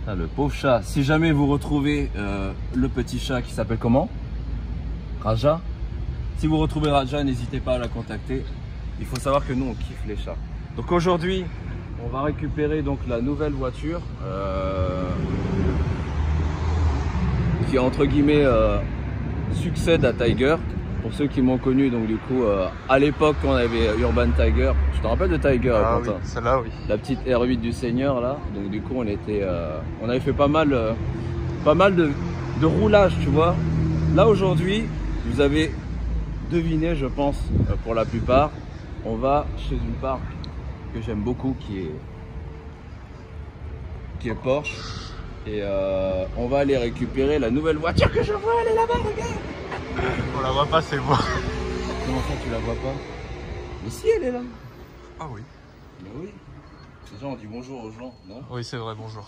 Ah, le pauvre chat. Si jamais vous retrouvez le petit chat qui s'appelle comment? Raja. Si vous retrouvez Raja, n'hésitez pas à la contacter. Il faut savoir que nous, on kiffe les chats. Donc aujourd'hui, on va récupérer donc la nouvelle voiture qui entre guillemets succède à Tiger. Pour ceux qui m'ont connu, donc du coup, à l'époque quand on avait Urban Tiger, je te rappelle de Tiger, ah, Quentin? Oui, celle-là, oui. La petite R8 du Seigneur là. Donc du coup, on avait fait pas mal de roulage, tu vois. Là aujourd'hui, vous avez deviné, je pense, pour la plupart, on va chez une marque que j'aime beaucoup qui est Porsche. Et on va aller récupérer la nouvelle voiture que je vois, elle est là-bas, regarde. On la voit pas, c'est moi. Comment ça, tu la vois pas? Mais si, elle est là. Ah oui. Mais oui. Déjà, on dit bonjour aux gens, non? Oui, c'est vrai, bonjour.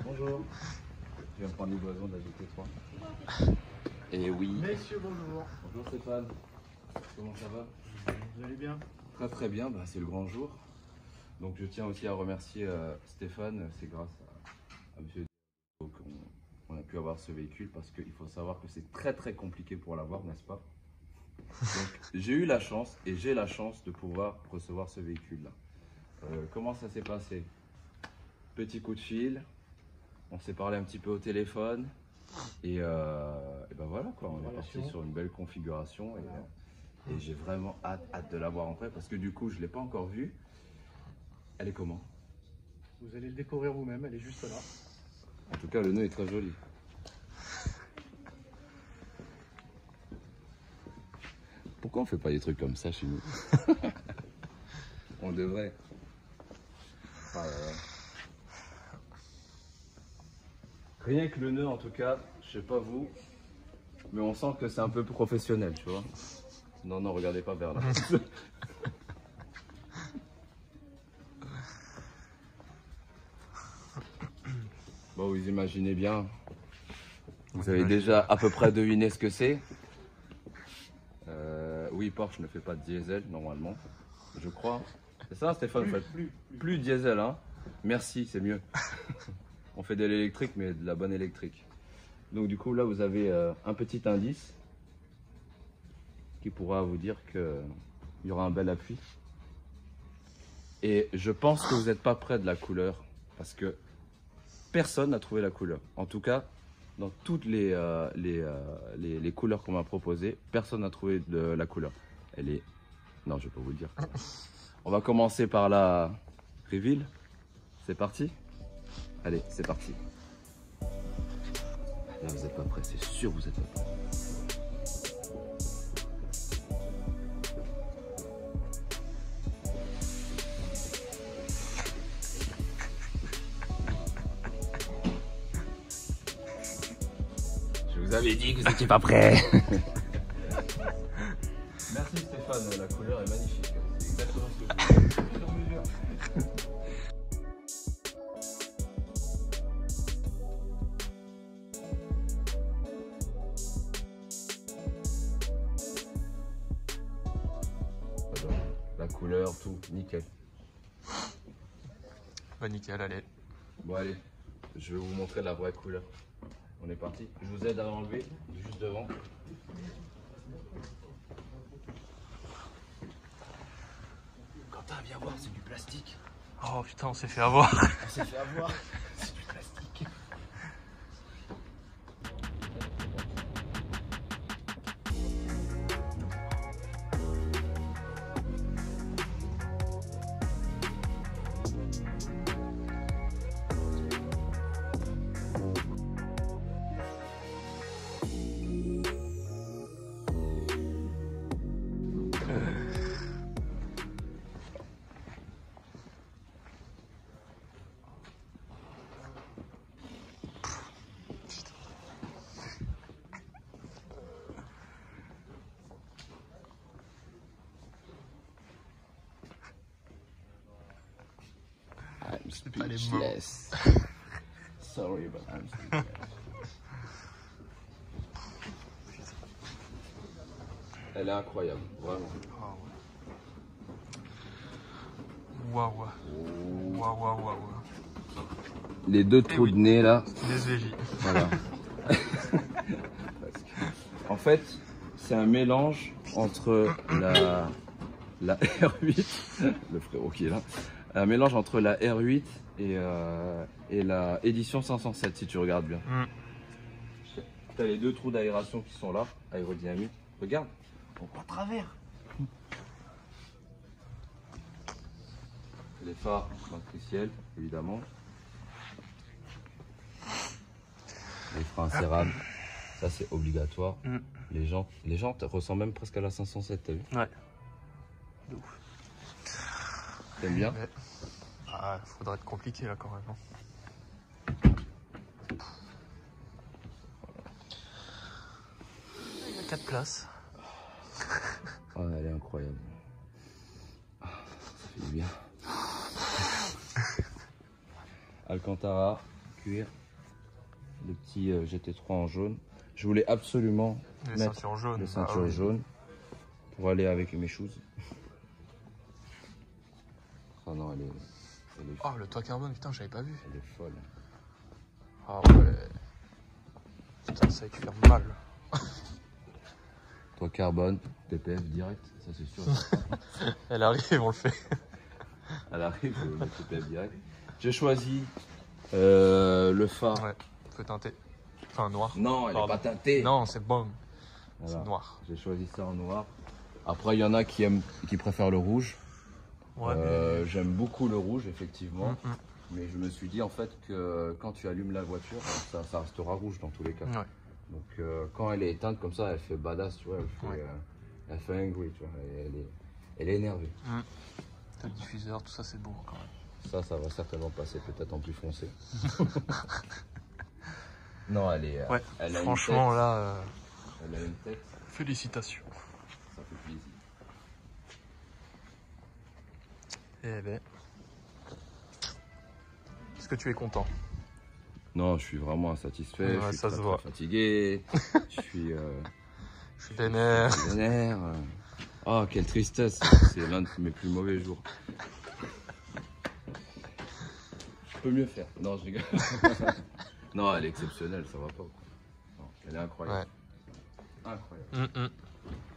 Bonjour. Je viens prendre livraison d'ajouter 3. Et oui. Messieurs, bonjour. Bonjour Stéphane. Comment ça va? Vous allez bien? Très très bien, bah, c'est le grand jour. Donc je tiens aussi à remercier Stéphane, c'est grâce à monsieur qu'on a pu avoir ce véhicule parce qu'il faut savoir que c'est très très compliqué pour l'avoir, n'est-ce pas? Donc j'ai eu la chance et j'ai la chance de pouvoir recevoir ce véhicule-là. Comment ça s'est passé? Petit coup de fil, on s'est parlé un petit peu au téléphone et ben voilà quoi, on est parti sur une belle configuration et j'ai vraiment hâte de la voir en vrai parce que du coup je ne l'ai pas encore vue. Elle est comment? Vous allez le découvrir vous-même, elle est juste là. En tout cas, le nœud est très joli. Pourquoi on fait pas des trucs comme ça chez nous? On devrait. Ah là là. Rien que le nœud, en tout cas, je sais pas vous, mais on sent que c'est un peu professionnel, tu vois. Non, non, regardez pas vers là. Bon, vous imaginez bien. Vous avez déjà à peu près deviné ce que c'est. Oui, Porsche ne fait pas de diesel normalement, je crois. C'est ça, Stéphane? Plus diesel, hein? Merci, c'est mieux. On fait de l'électrique, mais de la bonne électrique. Donc du coup, là, vous avez un petit indice qui pourra vous dire qu'il y aura un bel appui. Et je pense que vous n'êtes pas près de la couleur, parce que personne n'a trouvé la couleur. En tout cas, dans toutes les couleurs qu'on m'a proposées, personne n'a trouvé de la couleur. Elle est... Non, je ne vais pas vous le dire. On va commencer par la reveal. C'est parti? Allez, c'est parti. Là, vous n'êtes pas prêts, c'est sûr vous n'êtes pas prêts. Je vous avais dit que vous n'étiez pas prêts. Merci Stéphane, la couleur est magnifique. C'est exactement ce que je voulais. Sur mesure. La couleur, tout, nickel. Bah nickel, allez. Bon allez, je vais vous montrer la vraie couleur. On est parti. Je vous aide à enlever, juste devant. Quentin, viens voir, c'est du plastique. Oh putain, on s'est fait avoir. On s'est fait avoir. C'est du plastique. I'm pas les mots. speechless. Sorry, but I'm speechless. Elle est incroyable, vraiment. Waouh. Waouh, waouh, waouh. les deux trous de nez là. Des SVJ. Voilà. En fait, c'est un mélange entre la R8, le frérot qui est là, un mélange entre la R8 et la édition 507 si tu regardes bien. Tu as les deux trous d'aération qui sont là, aérodynamique. Regarde, on voit à travers. Les phares matriciels, évidemment. Les freins serrables, ça c'est obligatoire. Les jantes ressemblent même presque à la 507, t'as vu? Ouais. De ouf. T'aimes bien? Ouais. Ah, faudrait être compliqué là quand même. Hein. Il y a 4 places. Oh, elle est incroyable. Ah, ça fait du bien. Alcantara, cuir, le petit GT3 en jaune. Je voulais absolument Les mettre ceintures jaunes. les ceintures jaunes pour aller avec mes shoes. Ah non, elle est Oh, le toit carbone, putain, j'avais pas vu. elle est folle. Ah ouais. Putain, ça va te faire mal. Toi carbone, TPF direct, ça c'est sûr. Elle arrive, on le fait. Elle arrive, le TPF direct. J'ai choisi le phare. Ouais, peu teinté. Enfin, noir. Non, elle n'est Pardon. pas teintée. Non, c'est bon. Voilà. C'est noir. J'ai choisi ça en noir. Après, il y en a qui préfèrent le rouge. Ouais. J'aime beaucoup le rouge, effectivement. Mais je me suis dit en fait que quand tu allumes la voiture, ça restera rouge dans tous les cas. Ouais. Donc quand elle est éteinte comme ça, elle fait badass, tu vois. Elle fait angry, tu vois. Elle est énervée. Le diffuseur, tout ça, c'est beau quand même. Ça va certainement passer peut-être en plus foncé. Non, elle est. Ouais, elle a franchement, une tête, là, elle a une tête, félicitations. ça fait plaisir. Eh ben. Est-ce que tu es content? Non, je suis vraiment insatisfait. Ouais, je suis ça très, se très voit. fatigué. Je suis vénère. vénère. Oh, quelle tristesse. C'est l'un de mes plus mauvais jours. Je peux mieux faire. Non, je rigole. Non, elle est exceptionnelle, ça va pas. Non, elle est incroyable. Ouais. Incroyable.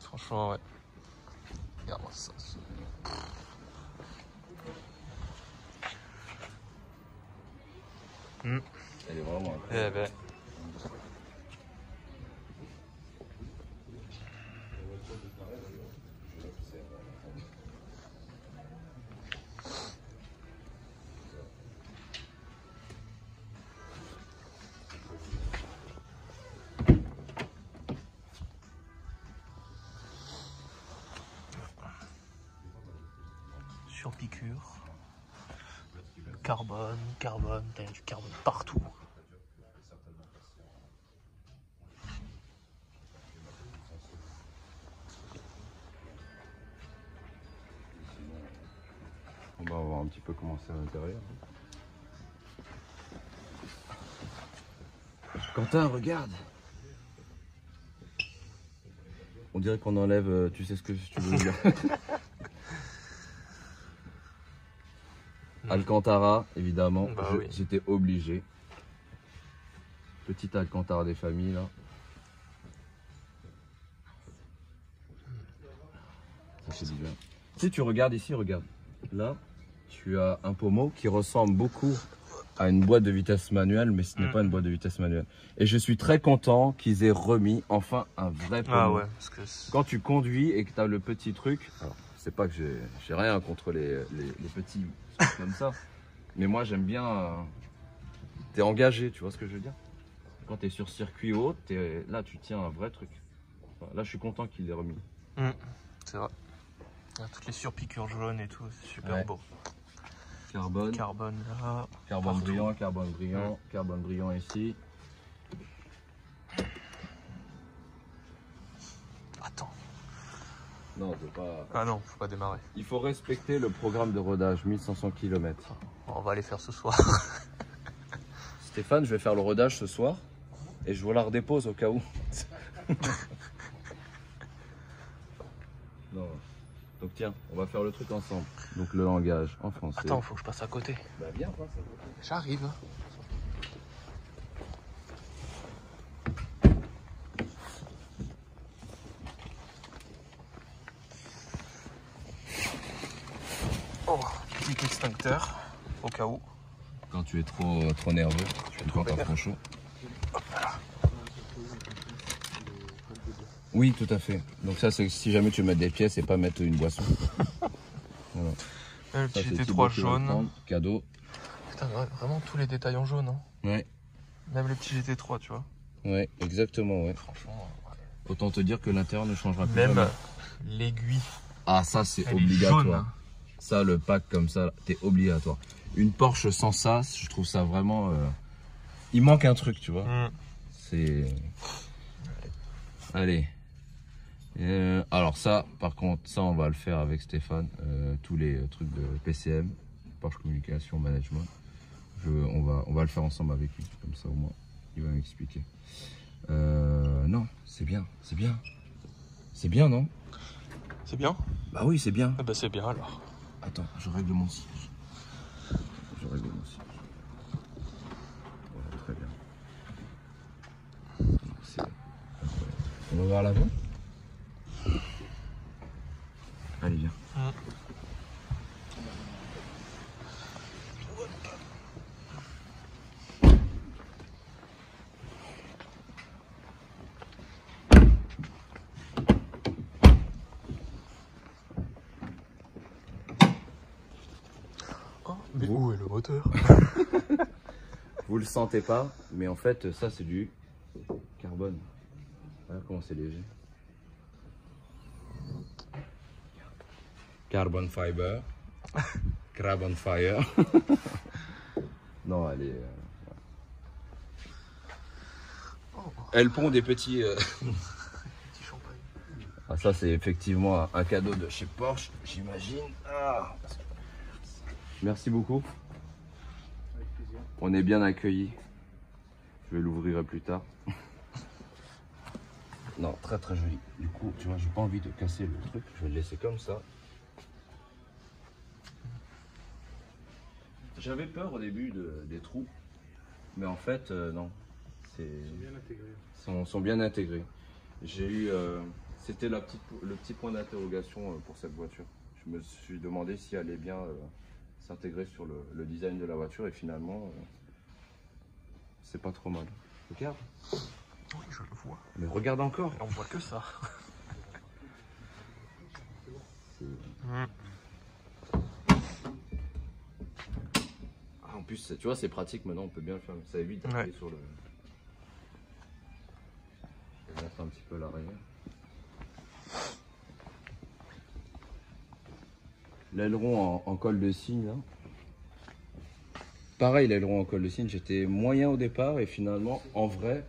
Franchement, ouais. Regarde-moi ça. Elle est vraiment incroyable. Eh ben. Sur piqûre. Carbone, t'as du carbone partout. On va voir un petit peu comment c'est à l'intérieur. Quentin, regarde. On dirait qu'on enlève, tu sais ce que tu veux dire. Alcantara, évidemment, Bah oui. j'étais obligé. Petite Alcantara des familles, là. Ça fait du bien. Si tu regardes ici, regarde. Là, tu as un pommeau qui ressemble beaucoup à une boîte de vitesse manuelle, mais ce n'est pas une boîte de vitesse manuelle. Et je suis très content qu'ils aient remis enfin un vrai pommeau. Ah ouais, parce que Quand tu conduis et que tu as le petit truc, alors c'est pas que j'ai rien contre les petits trucs comme ça, mais moi j'aime bien, t'es engagé, tu vois ce que je veux dire? Quand tu es sur circuit haut, là tu tiens un vrai truc. Là je suis content qu'il l'ait remis. c'est vrai. Il y a toutes les surpiqûres jaunes et tout, c'est super Ouais. beau. Carbone, Carbone là. carbone partout. brillant, carbone brillant, carbone brillant ici. Attends. Non, c'est pas... Ah non, faut pas démarrer. Il faut respecter le programme de rodage, 1500 km. On va aller faire ce soir. Stéphane, je vais faire le rodage ce soir et je vous la redépose au cas où. Non. Donc tiens, on va faire le truc ensemble. Donc le langage en français. Attends, faut que je passe à côté. Bah viens, passe. J'arrive. Oh, petit extincteur, au cas où. Quand tu es trop nerveux, quand t'as trop chaud. Oui, tout à fait. Donc ça, c'est si jamais tu veux mettre des pièces et pas mettre une boisson. Voilà. Le Ça, petit c'est GT3 Thibaut qui va le jaune. prendre. Cadeau. Putain, vraiment tous les détails en jaune. Hein. Ouais, Même les petits GT3, tu vois. ouais, exactement, ouais. Franchement, ouais. Autant te dire que l'intérieur ne changera plus Même jamais. l'aiguille. Ah, ça, c'est Elle est obligatoire. jaune, hein. Ça, le pack comme ça, t'es obligatoire. Une Porsche sans ça, je trouve ça vraiment... Il manque un truc, tu vois. C'est... Allez. Alors ça, par contre, ça, on va le faire avec Stéphane. Tous les trucs de PCM, Porsche Communication Management. On va le faire ensemble avec lui. Comme ça, au moins, il va m'expliquer. Non, c'est bien, c'est bien. C'est bien, non? C'est bien? Bah oui, c'est bien. Ah bah c'est bien alors. Attends, je règle mon siège. Je règle mon siège. Voilà, très bien. C'est incroyable. On va voir l'avant? Allez, viens. Oh, mais où est le moteur? Vous le sentez pas, mais en fait, ça, c'est du carbone. Voilà comment c'est léger. Carbon fiber. Carbon fire. Non, elle est... Elles pond des petits... Petit champagne. Ah, ça, c'est effectivement un cadeau de chez Porsche, j'imagine. Ah. Merci beaucoup. Avec plaisir. On est bien accueillis. Je vais l'ouvrir plus tard. Non, très très joli. Du coup, tu vois, j'ai pas envie de casser le truc. Je vais le laisser comme ça. J'avais peur au début des trous, mais en fait, non. Ils sont bien intégrés. Sont bien intégrés. J'ai eu, c'était le petit point d'interrogation pour cette voiture. Je me suis demandé si elle allait bien s'intégrer sur le design de la voiture et finalement, c'est pas trop mal. Regarde. Oui, je le vois. Mais regarde encore. On voit que ça. Ah, en plus, tu vois, c'est pratique maintenant, on peut bien le faire. Ça évite d'appuyer sur le... Je vais mettre un petit peu l'arrière. L'aileron en colle de cygne, là. Pareil, l'aileron en colle de cygne, j'étais moyen au départ et finalement, en vrai,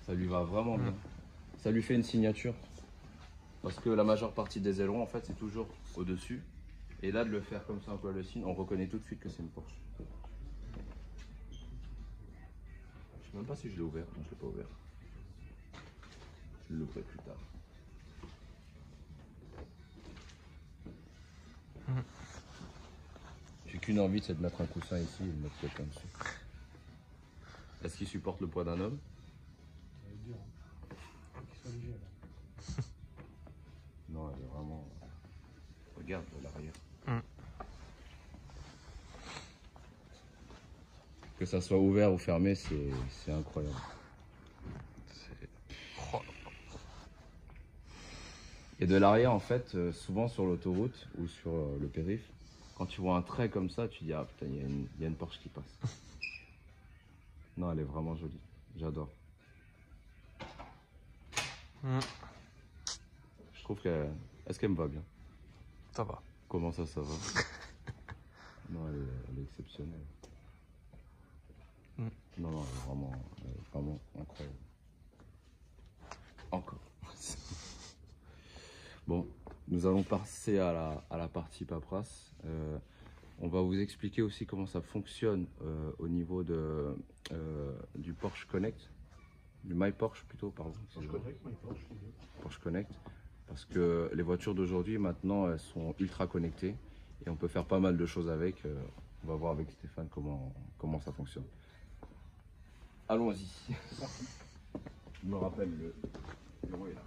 ça lui va vraiment bien. Ça lui fait une signature. Parce que la majeure partie des ailerons, en fait, c'est toujours au-dessus. Et là, de le faire comme ça en colle de cygne, on reconnaît tout de suite que c'est une Porsche. Je sais même pas si je l'ai ouvert. Non, je l'ai pas ouvert. Je l'ouvrirai plus tard. J'ai qu'une envie, c'est de mettre un coussin ici et de mettre quelqu'un dessus. Est-ce qu'il supporte le poids d'un homme? Ça va être dur. Faut qu'il soit léger là. Non, elle est vraiment... Regarde l'arrière. Que ça soit ouvert ou fermé, c'est incroyable. Et de l'arrière, en fait, souvent sur l'autoroute ou sur le périph', quand tu vois un trait comme ça, tu dis ah putain, il y a une Porsche qui passe. Non, elle est vraiment jolie. J'adore. Je trouve qu'elle... Est-ce qu'elle me va bien? Ça va. Comment ça va? Non, elle est exceptionnelle. Non, non, elle est vraiment incroyable. Encore. Bon, nous allons passer à la partie paperasse. On va vous expliquer aussi comment ça fonctionne au niveau du Porsche Connect, du My Porsche plutôt, pardon. Porsche Connect, My Porsche. Porsche Connect. Parce que les voitures d'aujourd'hui, maintenant, elles sont ultra connectées et on peut faire pas mal de choses avec. On va voir avec Stéphane comment ça fonctionne. Allons-y. Je me rappelle, le bureau est là.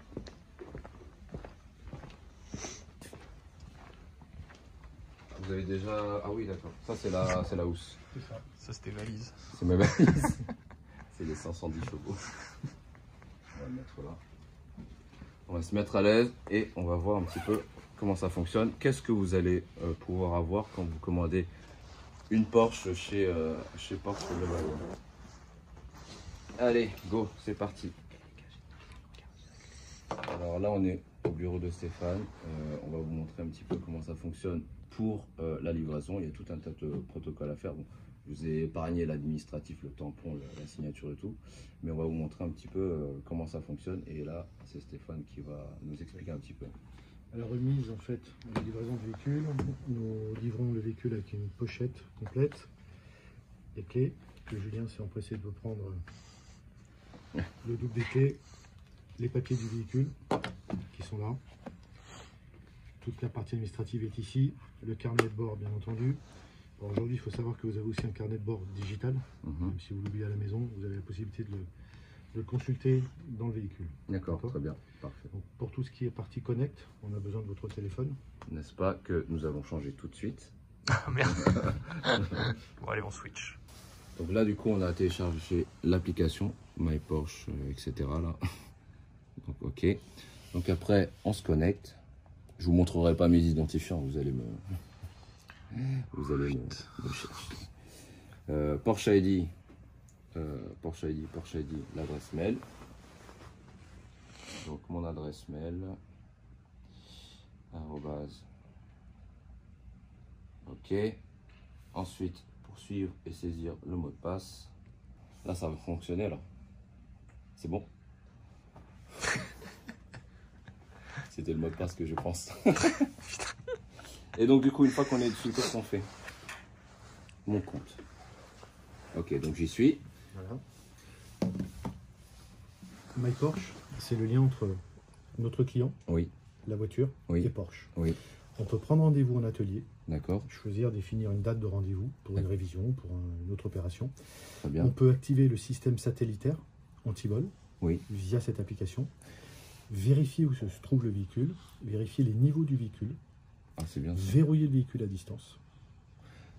Vous avez déjà... Ah oui, d'accord. Ça, c'est la housse. C'est ça. Ça, c'était valise. C'est ma valise. C'est les 510 chevaux. On va le mettre là. On va se mettre à l'aise et on va voir un petit peu comment ça fonctionne. Qu'est-ce que vous allez pouvoir avoir quand vous commandez une Porsche chez Porsche Le Wagon. Allez, go, c'est parti. Alors là, on est au bureau de Stéphane. On va vous montrer un petit peu comment ça fonctionne pour la livraison. Il y a tout un tas de protocoles à faire. Bon, je vous ai épargné l'administratif, le tampon, la signature et tout. Mais on va vous montrer un petit peu comment ça fonctionne. Et là, c'est Stéphane qui va nous expliquer un petit peu. À la remise, en fait, de la livraison du véhicule, nous livrons le véhicule avec une pochette complète, des clés, que Julien s'est empressé de prendre le double des clés, les papiers du véhicule qui sont là. Toute la partie administrative est ici, le carnet de bord bien entendu. Aujourd'hui, il faut savoir que vous avez aussi un carnet de bord digital. Même si vous l'oubliez à la maison, vous avez la possibilité de le consulter dans le véhicule. D'accord, très bien, parfait. Donc, pour tout ce qui est partie connect, on a besoin de votre téléphone. N'est-ce pas que nous allons changer tout de suite? Ah merde. Bon, allez, on switch. Donc là, du coup, on a téléchargé l'application My Porsche, etc. Là. Donc, ok. Donc après, on se connecte. Je vous montrerai pas mes identifiants, vous allez me chercher. Porsche ID, l'adresse mail. Donc mon adresse mail, arrobase. Ok. Ensuite, poursuivre et saisir le mot de passe. Là, ça va fonctionner là. C'est bon. C'était le mot de passe que je pense. Et donc du coup, une fois qu'on est dessus, qu'est-ce qu'on fait? Mon compte. Ok, donc j'y suis. Voilà. My Porsche, c'est le lien entre notre client, Oui, la voiture oui, et Porsche. oui. On peut prendre rendez-vous en atelier, D'accord, choisir, définir une date de rendez-vous pour une révision, pour une autre opération. très bien. On peut activer le système satellitaire anti-vol Oui, via cette application, vérifier où se trouve le véhicule, vérifier les niveaux du véhicule, ah, c'est bien ça. verrouiller le véhicule à distance.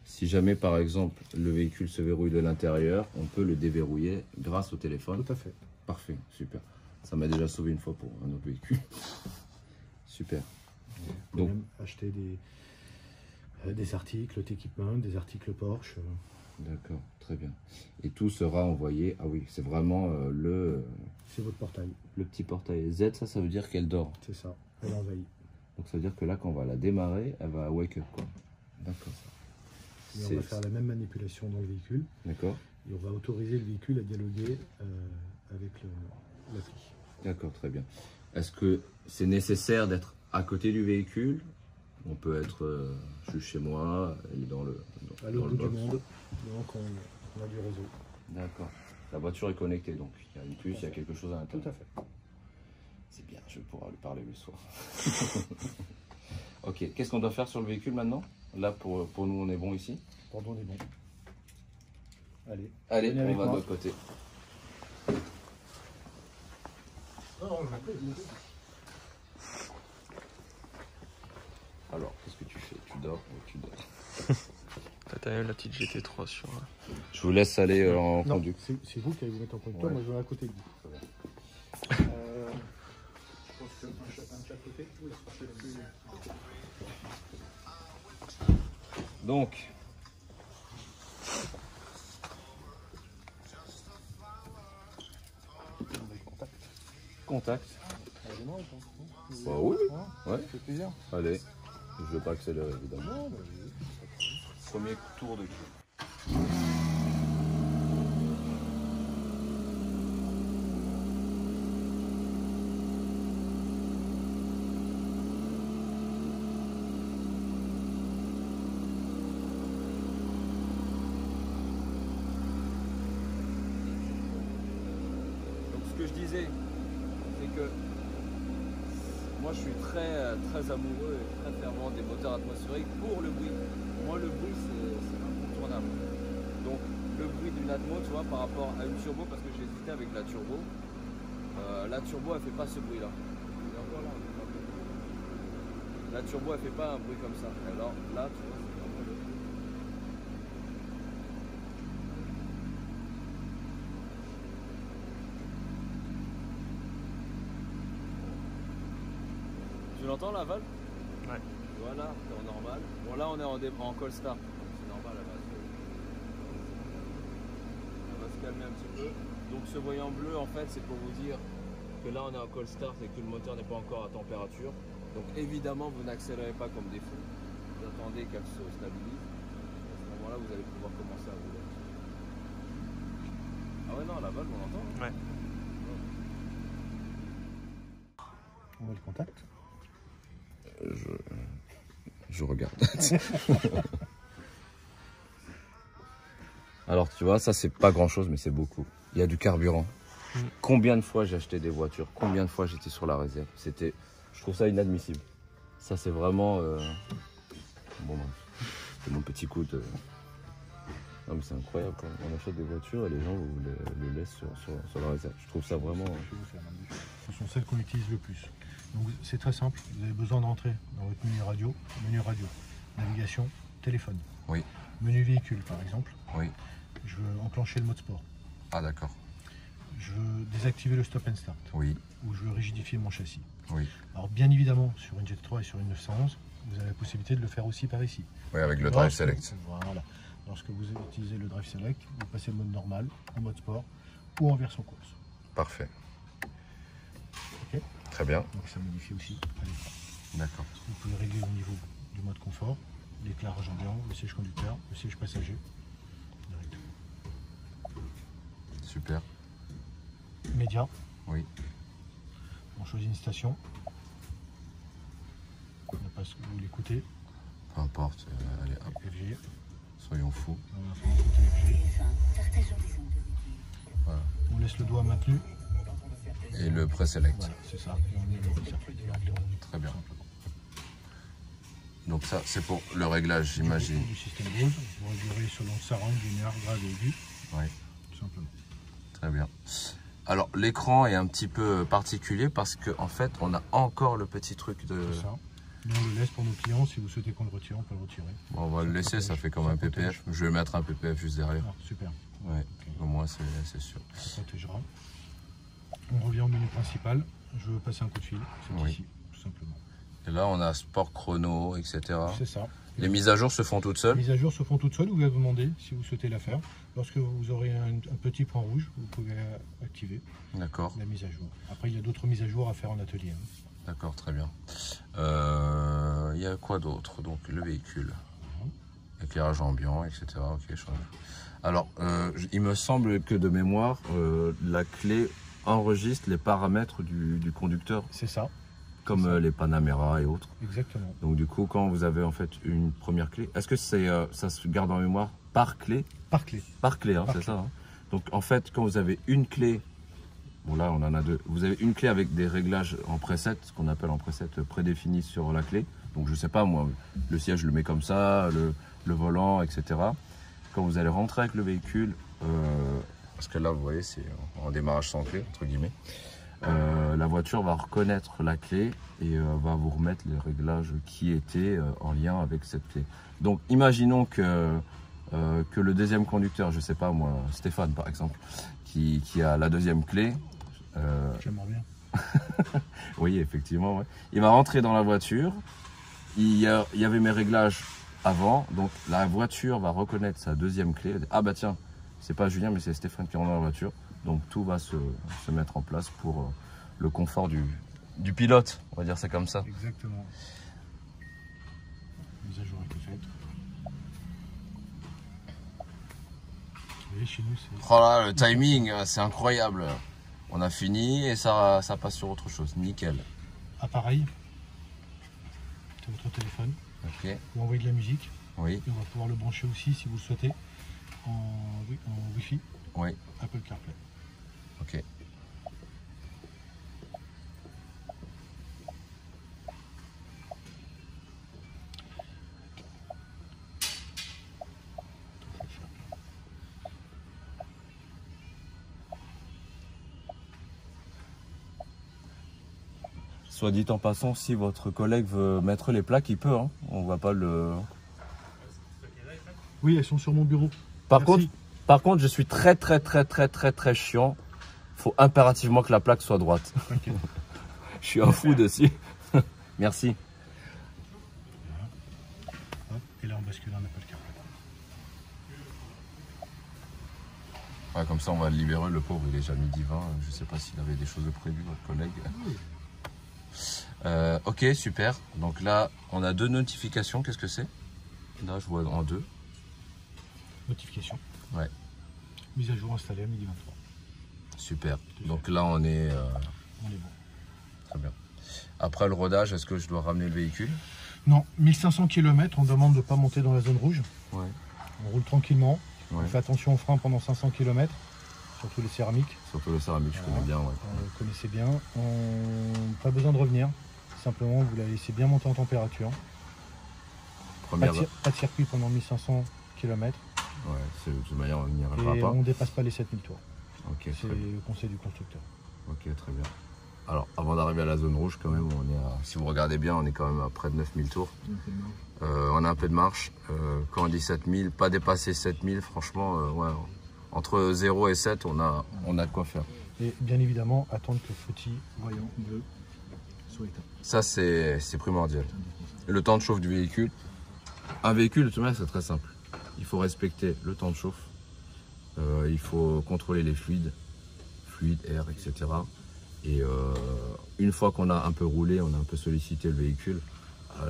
Si jamais, par exemple, le véhicule se verrouille de l'intérieur, on peut le déverrouiller grâce au téléphone. Tout à fait. Parfait, super. Ça m'a déjà sauvé une fois pour un autre véhicule. Super. Vous pouvez Donc- même acheter des articles d'équipement, des articles Porsche. D'accord, très bien. Et tout sera envoyé. Ah oui, c'est vraiment C'est votre portail, le petit portail Z, ça veut dire qu'elle dort. c'est ça. Elle envahit. Donc ça veut dire que là, quand on va la démarrer, elle va wake up, quoi. D'accord. Et on va faire la même manipulation dans le véhicule. D'accord. Et on va autoriser le véhicule à dialoguer avec l'appli. D'accord, très bien. Est-ce que c'est nécessaire d'être à côté du véhicule? On peut être juste chez moi, il est dans le À l'autre bout du box. monde, donc on a du réseau. D'accord. La voiture est connectée, donc il y a une puce, il y a quelque chose à Tout l'intérieur. à fait. C'est bien, je vais pouvoir lui parler le soir. Ok, qu'est-ce qu'on doit faire sur le véhicule maintenant? Là, pour nous, on est bon ici. Pardon, on est bon. Allez. Allez, Venez on avec va de moi. l'autre côté. Alors, qu'est-ce que tu fais? Tu dors ou tu dors? Là, t'as même la petite GT3 sur. Je vous laisse aller en Non, conduite. c'est vous qui allez vous mettre en conducteur, Ouais. moi je vais à côté de vous. Très bien. Je pense qu'un de chaque côté, oui, c'est plus... Donc, contact. Allez, non, attends. Bah oui. Ouais. Ça fait plaisir. Allez, je veux pas accélérer évidemment. Non, bah, oui. Premier tour de queue. Donc ce que je disais, c'est que moi je suis très amoureux et très fervent des moteurs atmosphériques pour le bruit. Moi le bruit c'est incontournable. Donc le bruit d'une Atmo, tu vois, par rapport à une turbo, parce que j'ai hésité avec la turbo elle fait pas ce bruit là. La turbo elle fait pas un bruit comme ça. Alors là tu vois c'est vraiment le... Tu l'entends la valve? Ouais. Voilà, c'est en normal. Bon là on est en call start. C'est normal, elle va se calmer un petit peu. Donc ce voyant bleu en fait c'est pour vous dire que là on est en call start et que le moteur n'est pas encore à température. Donc évidemment vous n'accélérez pas comme des fous. Vous attendez qu'elle se stabilise. À ce moment là vous allez pouvoir commencer à rouler. Ah ouais non la valve on l'entend hein. Ouais. On met le contact. Je regarde. Alors tu vois, ça c'est pas grand chose mais c'est beaucoup. Il y a du carburant. Combien de fois j'ai acheté des voitures, combien de fois j'étais sur la réserve. Je trouve ça inadmissible. Ça c'est vraiment... Bon, c'est mon petit coup de... Non mais c'est incroyable quand on achète des voitures et les gens vous le laissent sur la réserve. Je trouve ça vraiment... Ce sont celles qu'on utilise le plus. Donc c'est très simple, vous avez besoin de rentrer dans votre menu radio, navigation, téléphone. Oui. Menu véhicule par exemple. Oui. Je veux enclencher le mode sport. Ah d'accord. Je veux désactiver le stop and start. Oui. Ou je veux rigidifier mon châssis. Oui. Alors bien évidemment, sur une Jet 3 et sur une 911, vous avez la possibilité de le faire aussi par ici. Oui, avec le Drive Select. Voilà. Lorsque vous utilisez le Drive Select, vous passez le mode normal, en mode sport ou en version course. Parfait. Ok. Très bien. Donc ça modifie aussi à l'écran. D'accord. Vous pouvez régler au niveau du mode confort, l'éclairage ambiant, le siège conducteur, le siège passager. Super. Média. Oui. On choisit une station. On n'a pas ce que vous l'écoutez. Peu importe. Allez, hop. FG. Soyons fous. On va écouter FG. Voilà. On laisse le doigt maintenu. Et le pré-select. Voilà, c'est ça. Et on est le circuit directement. Très bien. Donc ça, c'est pour le réglage, j'imagine. Du système Bose. Vous réglerez selon Sarang, linéaire, grave et aigu. Oui. Tout simplement. Très bien. Alors l'écran est un petit peu particulier parce qu'en fait, on a encore le petit truc de... C'est ça. Nous, on le laisse pour nos clients. Si vous souhaitez qu'on le retire, on peut le retirer. Bon, on va le laisser, ça fait comme un PPF. Je vais mettre un PPF juste derrière. Ah, super. Ouais, Okay. au moins c'est sûr. Ça protégera. On revient au menu principal. Je veux passer un coup de fil. C'est Oui. ici, tout simplement. Et là, on a sport chrono, etc. C'est ça. Les mises à jour se font toutes seules. Les mises à jour se font toutes seules. Vous allez vous demander si vous souhaitez la faire. Lorsque vous aurez un petit point rouge, vous pouvez activer D'accord. la mise à jour. Après, il y a d'autres mises à jour à faire en atelier. D'accord, très bien. Il y a quoi d'autre? Donc le véhicule, éclairage ambiant, etc. Ok, alors, il me semble que de mémoire, la clé enregistre les paramètres du conducteur. C'est ça. Comme les Panamera et autres. Exactement. Donc du coup, quand vous avez en fait une première clé, est-ce que ça se garde en mémoire par clé? Par clé. Par clé, hein, c'est ça. Hein. Donc en fait, quand vous avez une clé, bon là on en a deux, vous avez une clé avec des réglages en preset, ce qu'on appelle en preset prédéfinis sur la clé. Donc je sais pas moi, le siège je le mets comme ça, le volant, etc. Quand vous allez rentrer avec le véhicule, parce que là vous voyez c'est en démarrage sans clé, entre guillemets. La voiture va reconnaître la clé et va vous remettre les réglages qui étaient en lien avec cette clé. Donc imaginons que le deuxième conducteur, je sais pas moi, Stéphane par exemple, qui a la deuxième clé. J'aimerais bien. Oui, effectivement. Ouais. Il va rentrer dans la voiture. Il y avait mes réglages avant, donc la voiture va reconnaître sa deuxième clé. Ah bah tiens, c'est pas Julien mais c'est Stéphane qui rentre dans la voiture. Donc tout va se mettre en place pour le confort du pilote, on va dire c'est comme ça. Exactement. La mise à jour a été faite. Vous voyez, chez nous, c'est... Oh là, le timing, c'est incroyable. On a fini et ça passe sur autre chose, nickel. Appareil. C'est votre téléphone. Ok. Vous envoyez de la musique. Oui. Et on va pouvoir le brancher aussi, si vous le souhaitez, en Wi-Fi. Oui. Apple CarPlay. Ok. Soit dit en passant, si votre collègue veut mettre les plaques, il peut. Hein. On va pas le... Oui, elles sont sur mon bureau. Par Merci. contre, je suis très chiant. Faut impérativement que la plaque soit droite. T'inquiète. Je suis un fou dessus. Merci. Hop, et là, on bascule un appel câble. Ouais, comme ça, on va le libérer. Le pauvre, il est déjà midi 20. Je sais pas s'il avait des choses de prévues, votre collègue. Ok, super. Donc là, on a 2 notifications. Qu'est-ce que c'est? Là, je vois en 2. Notification. Ouais. Mise à jour installée à midi 23. Super. Donc là, on est... On est bon. Très bien. Après le rodage, est-ce que je dois ramener le véhicule? Non, 1500 km, on demande de ne pas monter dans la zone rouge. Ouais. On roule tranquillement. Ouais. On fait attention aux freins pendant 500 km, surtout les céramiques. Surtout le céramique, je connais bien. Ouais. Vous connaissez bien. Pas besoin de revenir. Simplement, vous la laissez bien monter en température. Première... Pas de circuit pendant 1500 km. Ouais, de toute manière, on n'y Et arrivera pas. on ne dépasse pas les 7000 tours. Ok, C'est le conseil du constructeur. Ok, très bien. Alors, avant d'arriver à la zone rouge, quand même, on est à, si vous regardez bien, on est quand même à près de 9000 tours. On a un peu de marche. Quand on dit 7000, pas dépasser 7000, franchement, ouais, entre 0 et 7, on a de quoi faire. Et bien évidemment, attendre que le petit voyant bleu soit éteint. Ça, c'est primordial. Le temps de chauffe du véhicule. Un véhicule, de toute manière, c'est très simple. Il faut respecter le temps de chauffe. Il faut contrôler les fluides, air, etc. Et une fois qu'on a un peu roulé, on a un peu sollicité le véhicule,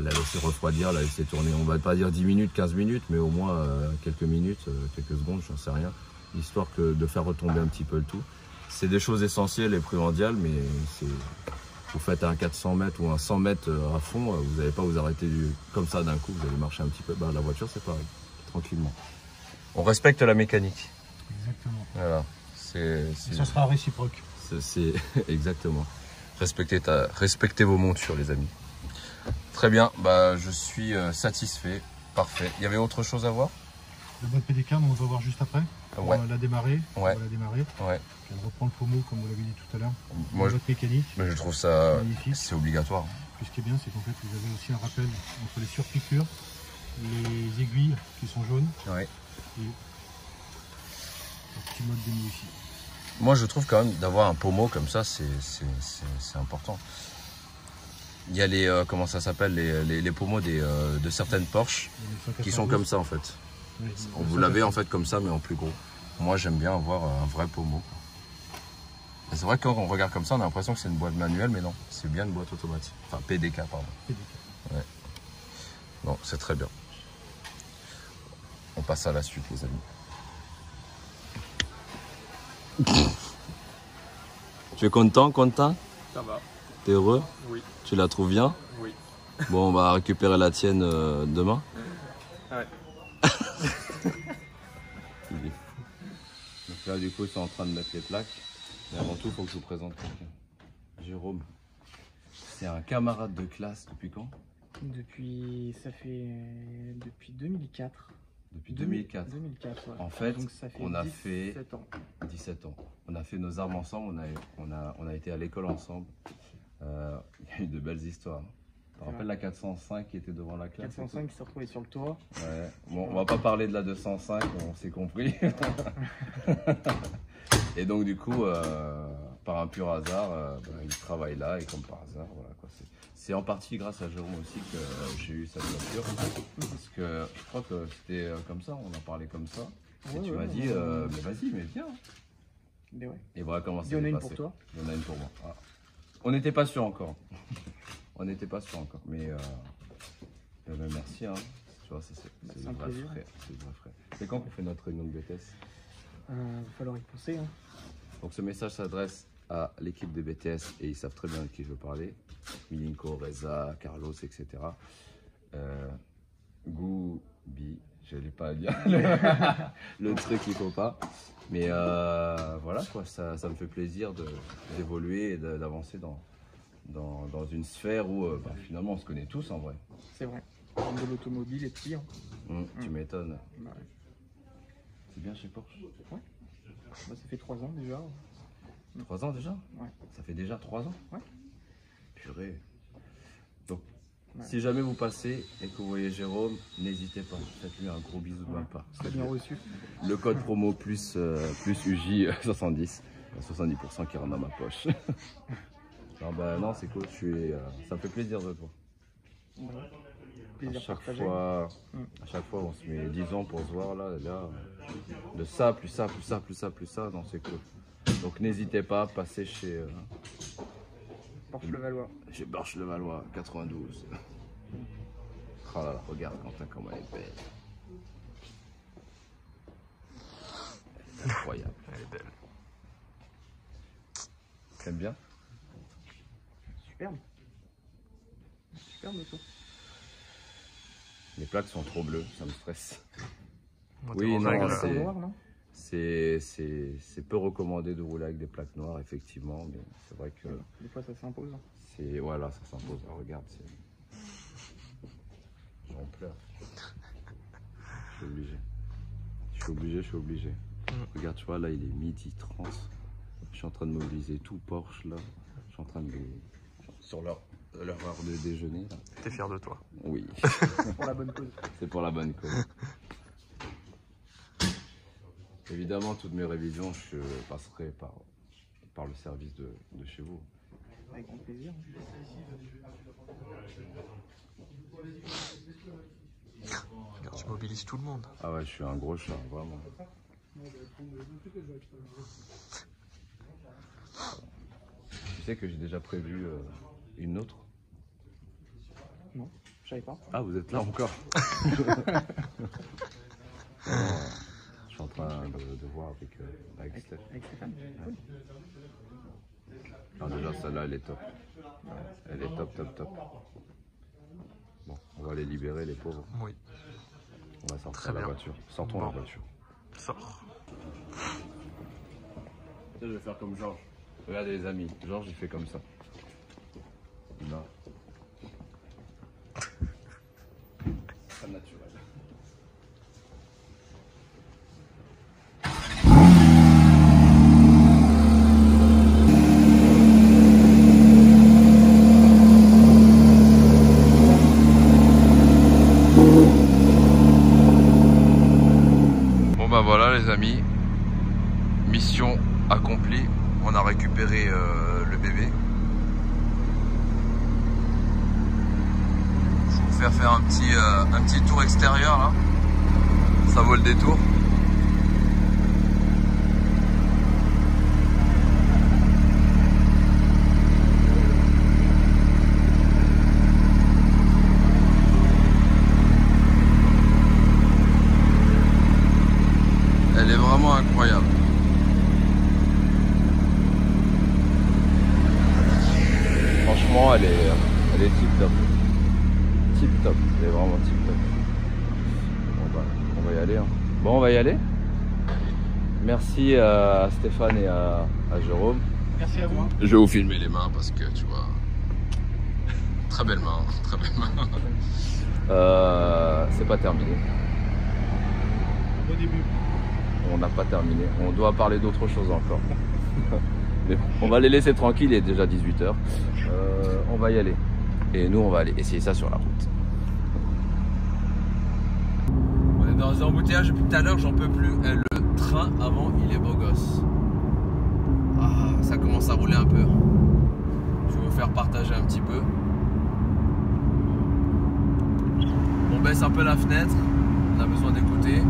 la laisser refroidir, la laisser tourner. On va pas dire 10 minutes, 15 minutes, mais au moins quelques minutes, quelques secondes, j'en sais rien. Histoire que de faire retomber un petit peu le tout. C'est des choses essentielles et primordiales, mais vous faites un 400 mètres ou un 100 mètres à fond, vous n'allez pas vous arrêter comme ça d'un coup, vous allez marcher un petit peu. Bah, la voiture, c'est pareil, tranquillement. On respecte la mécanique. Exactement. Voilà. Ça sera réciproque. C'est exactement. Respectez vos montures, les amis. Très bien, bah, je suis satisfait. Parfait. Il y avait autre chose à voir? Le boîte PDK, on va voir juste après. Ouais. On va la démarrer. Ouais. On va la démarrer. Ouais. Puis on reprend le pommeau, comme vous l'avez dit tout à l'heure. Moi, Boîte mécanique. je trouve ça Magnifique. c'est obligatoire. Puis ce qui est bien, c'est qu'en fait, vous avez aussi un rappel entre les surpiqûres, les aiguilles qui sont jaunes Ouais. et le petit mode démo ici. Moi, je trouve quand même d'avoir un pommeau comme ça, c'est important. Il y a les comment ça s'appelle, les pommeaux de certaines Porsche qui sont comme ça en fait. Oui, Vous l'avez en fait comme ça, mais en plus gros. Moi, j'aime bien avoir un vrai pommeau. C'est vrai que quand on regarde comme ça, on a l'impression que c'est une boîte manuelle, mais non, c'est bien une boîte automatique. Enfin, PDK, pardon. PDK. Ouais. Non, c'est très bien. On passe à la suite, les amis. Tu es content, Ça va. T'es heureux? Oui. Tu la trouves bien? Oui. Bon, on va récupérer la tienne demain. Ouais. Il est fou. Donc là, du coup, ils sont en train de mettre les plaques. Mais avant tout, il faut que je vous présente quelqu'un. Jérôme. C'est un camarade de classe depuis quand? Depuis 2004. Depuis 2004. 2004, ouais. En fait, donc ça fait on a 17 ans. 17 ans. On a fait nos armes ensemble, on a été à l'école ensemble. Il y a eu de belles histoires. Tu te rappelles la 405 qui était devant la classe? 405 qui s'est retrouvé sur le toit. Ouais. Bon, on va pas parler de la 205, on s'est compris. Et donc du coup, par un pur hasard, il travaille là et comme par hasard, voilà quoi. C'est en partie grâce à Jérôme aussi que j'ai eu cette voiture. Parce que je crois que c'était comme ça, on en parlait comme ça. Et tu m'as dit, mais vas-y, mais viens. Mais ouais. Et voilà comment ça Il y en a s'est une passé. pour toi. Il y en a une pour moi. Ah. On n'était pas sûr encore. On n'était pas sûr encore. Mais merci. Hein. Tu vois, c'est un le vrai plaisir. frère. C'est quand qu'on fait notre réunion de BTS? Il va falloir y penser. Hein. Donc ce message s'adresse à l'équipe de BTS et ils savent très bien de qui je veux parler. Milinko, Reza, Carlos, etc. Goubi, je n'allais pas à dire le truc qu'il faut pas. Mais voilà quoi, ça me fait plaisir d'évoluer et d'avancer dans une sphère où finalement on se connaît tous en vrai. C'est vrai. Comme de l'automobile et tout. Hein. Tu m'étonnes. Bah, ouais. C'est bien chez Porsche. Bah, ça fait 3 ans déjà. 3 ans déjà? Ouais. Ça fait déjà 3 ans? Ouais. purée. Donc, Ouais. si jamais vous passez et que vous voyez Jérôme, n'hésitez pas, faites-lui un gros bisou de ma part. C'est bien reçu. Le code promo plus UJ 70, 70% qui rentre dans ma poche. Non, bah, non, c'est cool, ça me fait plaisir de toi. Ouais. À Plaisir chaque partagé. fois, on se met 10 ans pour se voir là, de ça, plus ça, plus ça, plus ça, plus ça, non, c'est cool. Donc n'hésitez pas à passer chez Porche-le-Valois. Barche-le-Valois, 92. Oh là là, regarde Quentin comment elle est belle. Elle est incroyable. Elle est belle. T'aimes bien? Superbe. Superbe toi. Les plaques sont trop bleues, ça me stresse. Moi, Oui, t'es en non, règle, c'est- noir, non? C'est peu recommandé de rouler avec des plaques noires, effectivement, mais c'est vrai que Des fois ça s'impose. c'est. Voilà, ça s'impose. Ah, regarde, j'en pleure. Je suis obligé. Je suis obligé. Regarde, tu vois, là, il est 12h30. Je suis en train de mobiliser tout Porsche, là. Je suis en train de. Sur leur heure de déjeuner, là. T'es fier de toi. Oui, Pour la bonne cause. c'est pour la bonne cause. Évidemment, toutes mes révisions, je passerai par le service de chez vous. Avec grand plaisir. Regarde, tu mobilises tout le monde. Ah ouais, je suis un gros chat, vraiment. Tu sais que j'ai déjà prévu une autre. Non, je savais pas. Ah, vous êtes là encore. Je suis en train de voir avec Steph. Avec Stéphane. Cool. Non, déjà, celle-là, elle est top. Elle est top, top, top. Bon, on va les libérer, les pauvres. Oui. On va sortir Très la bien. voiture. Sortons la Bon. voiture. Sors. Je vais faire comme Georges. Regardez les amis, Georges il fait comme ça. Non. Très naturel. Bon bah voilà les amis, mission accomplie, on a récupéré le bébé. Je vais vous faire un petit tour extérieur là, ça vaut le détour. Elle est vraiment incroyable. Franchement, elle est tip top. Tip top, elle est vraiment tip top. On va y aller. Hein. Bon, on va y aller. Merci à Stéphane et à Jérôme. Merci à vous. Je vais vous filmer les mains parce que tu vois. Très belle main, très belle main. C'est pas terminé. Au début. On n'a pas terminé. On doit parler d'autre chose encore. Mais bon, on va les laisser tranquilles, il est déjà 18h. On va y aller. Et nous, on va aller essayer ça sur la route. On est dans un embouteillage depuis tout à l'heure, j'en peux plus. Le train avant, il est beau gosse. Ah, ça commence à rouler un peu. Je vais vous faire partager un petit peu. On baisse un peu la fenêtre. On a besoin d'écouter.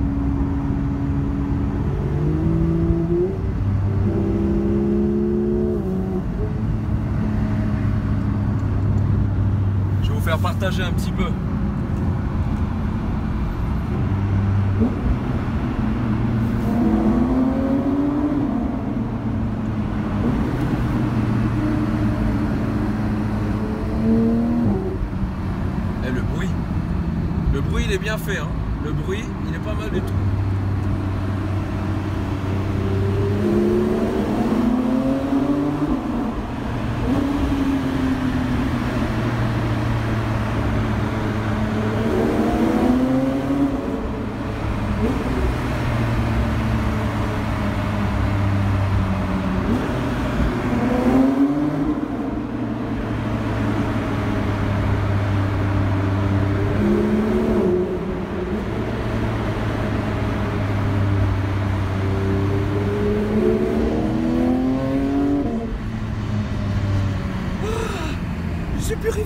Je vais vous faire partager un petit peu. Et le bruit. Le bruit il est bien fait, hein. Le bruit il est pas mal du tout.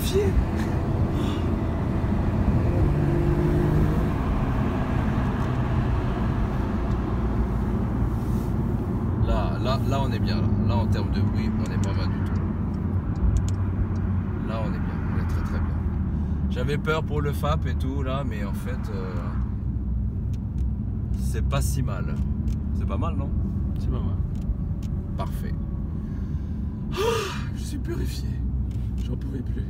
purifié. Là on est bien, là en termes de bruit, on est pas mal du tout. Là on est bien, on est très très bien. J'avais peur pour le FAP et tout là, mais en fait, c'est pas si mal. C'est pas mal, non? C'est pas mal. Parfait. Je suis purifié. J'en pouvais plus.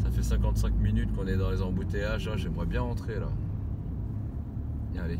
Ça fait 55 minutes qu'on est dans les embouteillages. J'aimerais bien rentrer là. Viens, allez.